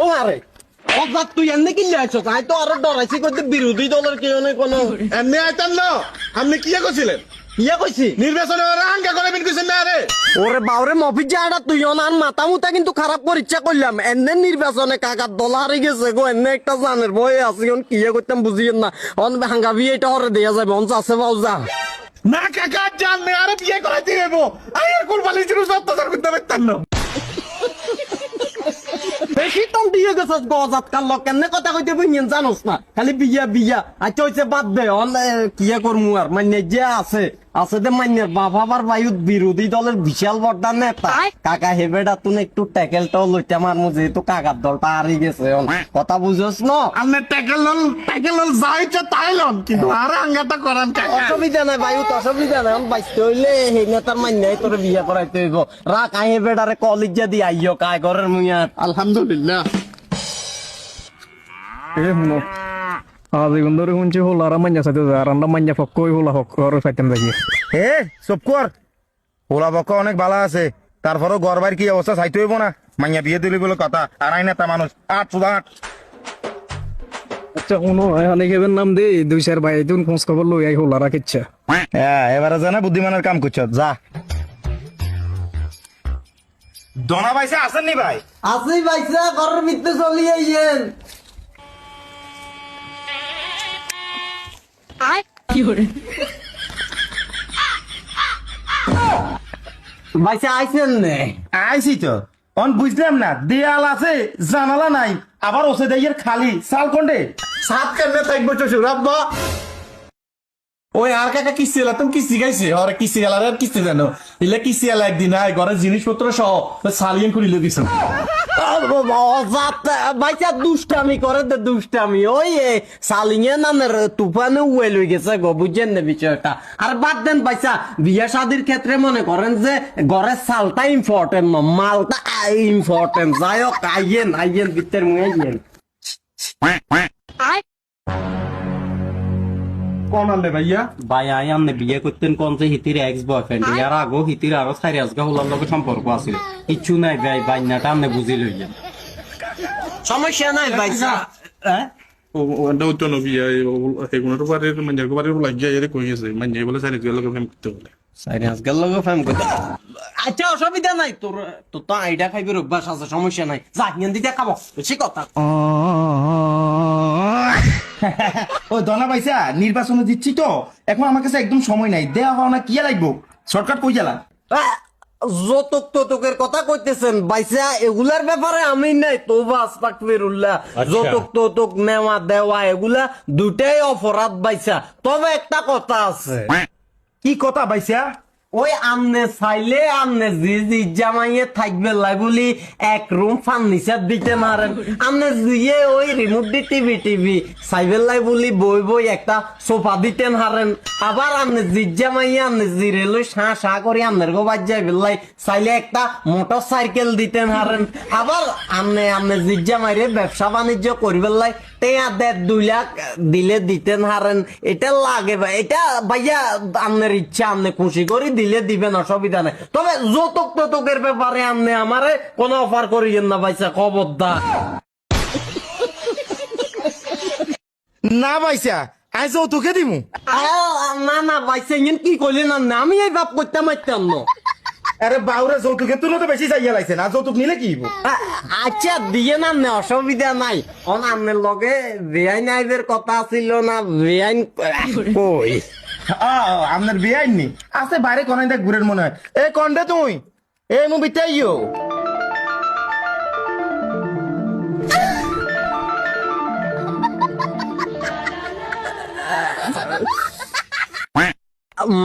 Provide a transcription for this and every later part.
ও আরে অজাত তুই এমনি কি লিয়াছ তাই তো আরো ডরাইছি করতে বিরোধী দলের কেউ নেই কোনো এমনি আইতাম না আপনি কি করছিলেন ইয়ে কইছি নির্বাচনে ওরা হাঙ্গা করে বিন কইছেন না আরে ওরে বাউরে মফিজ জাড়া তুই অনার মাথা মুতা কিন্তু খারাপ করে ইচ্ছা করলাম এনে নির্বাচনে কাকার দল হারে গেছে গো এনে একটা জানের বয়ে আছে এখন কি করতাম বুঝিয়েন না অন হাঙ্গাবি এটা হরে দেয়া যাবে অন আছে বাউ যা না কাকা জান নে আরে বিয়ে করাইতে দেব আইয়ার কুরবানি ছিল অত্যাচার করতে পারতাম না বেশি টন দিয়ে গেছে গজাত কাল লোক কেন কথা কইতে বুঝিয়েন জানোস না খালি বিয়া বিয়া আচ্ছা হইছে বাদ দে অন কিয়া করমু আর মানে যে আছে দে মান্যের বাবার বায়ুত বিরোধী দলের বিশাল বড় নেতা কাকা হেবেটা তুই একটু ট্যাকেলটাও লইতে মারমু যেহেতু কাকার দলটা হারিয়ে গেছে কথা বুঝছস না আপনি ট্যাকেল যাইছে তাইলন কিন্তু আরে হাঙ্গাটা করান কাকা অসুবিধা নাই বায়ুত অসুবিধা নাই অন বাইতে হইলে সেই নেতার মান্যাই তোর বিয়া করাইতে হইব রাখ আই হেবেটারে কলেজে দি আইও কায় ঘরের মুইয়া আলহামদুলিল্লাহ এ শুনো আজ এখন ধরে শুনছি হোলারা মাঞ্জা সাথে আর আমরা মাঞ্জা ফক্ক হোলা ফক্ক সাইতাম দেখি এ চুপ কর পোলা বক্ক অনেক ভালো আছে তারপরও ঘর বাড়ির কি অবস্থা চাইতে হইব না মাইয়া বিয়ে দিলি বলে কথা আর আই নেতা মানুষ আট সুদা আট আচ্ছা শুনো এখানে কেবেন নাম দে দুই চার ভাই তুন খোঁজ খবর লই আই হোলারা কিচ্ছা হ্যাঁ এবারে জানা বুদ্ধিমানের কাম করছ যা দনা পাইছে আসেন নি ভাই আসি বাইসা ঘরের ভিতরে চলি আইয়েন বাইসা আইছেন নে আইছি তো অন বুঝলাম না দেয়াল আছে জানালা নাই আবার ওসে দেয়ের খালি সাল কোন্ডে সাত কেমনে থাকবো শ্বশুর আব্বা ওই আর কাকা কিস্তি এলা তুমি কিস্তি গাইছে ওরা কিস্তি গেলার আর কিস্তি জানো ইলে কিস্তি এলা একদিন আয় ঘরের জিনিসপত্র সহ সালিয়েন খুলিলে দিছ বাইসা দুষ্টামি করে দে দুষ্টামি ওই সালিংয়ে নামের তুফানে উয়ে লই গেছে গো বুঝছেন না বিষয়টা আর বাদ দেন বাইসা বিয়া শাদির ক্ষেত্রে মনে করেন যে ঘরের সালটা ইম্পর্টেন্ট না মালটা ইম্পর্টেন্ট যাই হোক আইয়েন ভিতর মুয়ে আইয়েন কোন আনলে ভাইয়া ভাই আই আমনে বিয়ে করতেন কোন যে হিতির এক্স বয়ফ্রেন্ড ইয়ার আগো হিতির আরো সারি আজগা হলার লগে সম্পর্ক আছিল কিছু নাই ভাই বাইনাটা আমনে বুঝি লইলেন সমস্যা নাই ভাই হ্যাঁ ওটা উত্তর বিয়া এগুলোর বারে মানে বারে লাগিয়া এর কই গেছে মানে বলে সারি গেল ফেম করতে বলে সারি আজগার লগে ফেম করতে আচ্ছা অসুবিধা নাই তোর তো আইডা খাইবে অভ্যাস আছে সমস্যা নাই যা হিয়ান দিতে খাবো বেশি কথা ও দনা পাইছা নির্বাচনে দিচ্ছি তো এখন আমার কাছে একদম সময় নাই দেয়া হওয়া না কি লাগবো শর্টকাট কই গেলা যতক ততকের কথা কইতেছেন বাইসা এগুলার ব্যাপারে আমি নাই তোবা আস্তাগফিরুল্লাহ যতক ততক নেওয়া দেওয়া এগুলা দুটাই অপরাধ বাইসা তবে একটা কথা আছে কি কথা পাইছা ওই আমনে চাইলে আমনে জি জামাইয়ে থাকবে লাই বলি এক রুম ফার্নিচার দিতে মারেন আমনে জিয়ে ওই রিমোট দি টিভি চাইবে লাই বলি বই একটা সোফা দিতেন হারেন আবার আমনে জি জামাইয়ে আমনে জিরে লই শা করে আমনের গো বাজ যাইবে লাই চাইলে একটা মোটর সাইকেল দিতেন হারেন আবার আমনে জি জামাইরে ব্যবসা বাণিজ্য করবে লাই টেয়া 2 লাখ দিলে দিতেন হারেন এটা লাগে ভাই এটা ভাইয়া আমনের ইচ্ছা আমনে খুশি করি দিলে দিবেন অসুবিধা নেই তবে যতক ততকের ব্যাপারে আমনে আমারে কোনো অফার করিয়েন না ভাইসা খবরদার না পাইছা আজ তোকে দিমু না ভাইসা ইন কি কইলেন না আমি এই বাপ করতে মারতাম না আরে বাউরে যৌতুকের তুলো তো বেশি চাইয়া লাইছে না যৌতুক নিলে কি হইব আচ্ছা দিয়ে না অসুবিধা নাই অন আমনের লগে বেআইন আইবের কথা ছিল না বেআইন কই আপনার বিয়ে আইনি আছে বাইরে কোনাই দেখ ঘুরের মনে হয় এ কন্ডে তুই এই মুভিতে আইও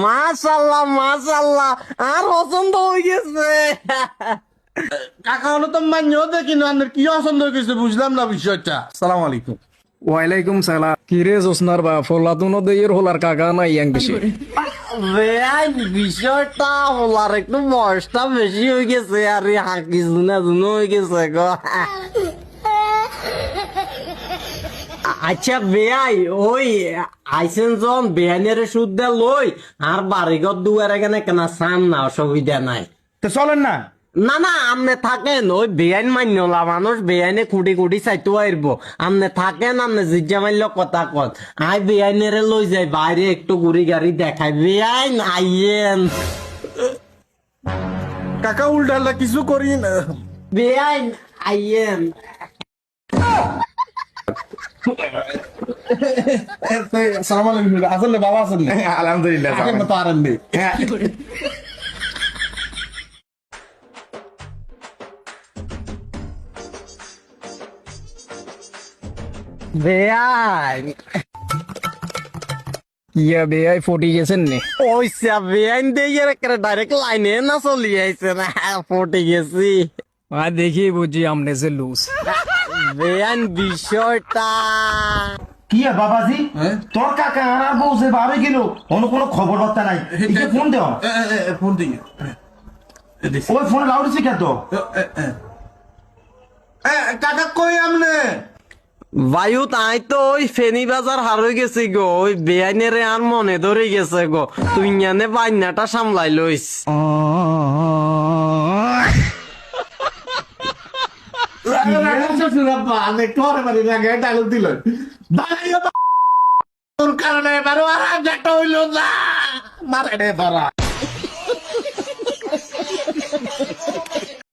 মাশাল্লাহ আর পছন্দ হয়ে গেছে কাকা হলো তো মান্যও দেখি না কি পছন্দ হয়েছে বুঝলাম না বিষয়টা সালাম আলাইকুম ওয়ালাইকুম সালাম কি রে জোসনার বা ফলাতুন দেয়ের হোলার কাকা নাই ইয়াং বেশি বেআইন বিষয়টা হলার একটু বয়সটা বেশি হয়ে গেছে আর হাঁকি জুনা হয়ে গেছে গো আচ্ছা বেআই ওই আইসেন জন বেআইনের সুদ লই আর বাড়িঘর দুয়ার এখানে কেনা সাম না অসুবিধা নাই তো চলেন না না না আমনে থাকেন, ওই বেআইন মান্যলা মানুষ বেআইনে কুটি কুটি চাইতো আইব। আমনে থাকেন, আমনে জিজ্ঞা মারল কথা কত, আই বেআইনেরে লই যাই বাইরে একটু গুড়ি গাড়ি দেখাই। বেআইন আইয়েন, কাকা উল্টা কিছু করি না। বেআইন আইয়েন। সালাম আলাইকুম, আসলে বাবা আছেন না? আলহামদুলিল্লাহ আগে মতো আরেন নেই। বেআইন ইয়া বেআই ফটি গেছেন নি? ওইসা বেআইন দিয়ে ডাইরেক্ট লাইনে না চলি আইছে না, পটে গেছি। আর দেখি বুঝি আমনে যে লুজ। বেআইন বিষয়টা কি আর বাবাজি তোর কাকা আর বউ যে বারে গেল অন্য কোনো খবর বার্তা নাই, একে ফোন দেও। ফোন দিই। ওই ফোন লাউড স্পিকার তো। কাকা কই আমনে? বায়ু তাই তো ওই ফেনি বাজার হারই গেছি গো, ওই বেআইনের আর মনে ধরে গেছে গো, তুই জানে বান্যাটা সামলাই লইস। শ্বশুর আব্বা আমি করে পারি না, ডায়লগ দিল তোর কারণে এবারও আর একটা হইল না, মারে রে বারা।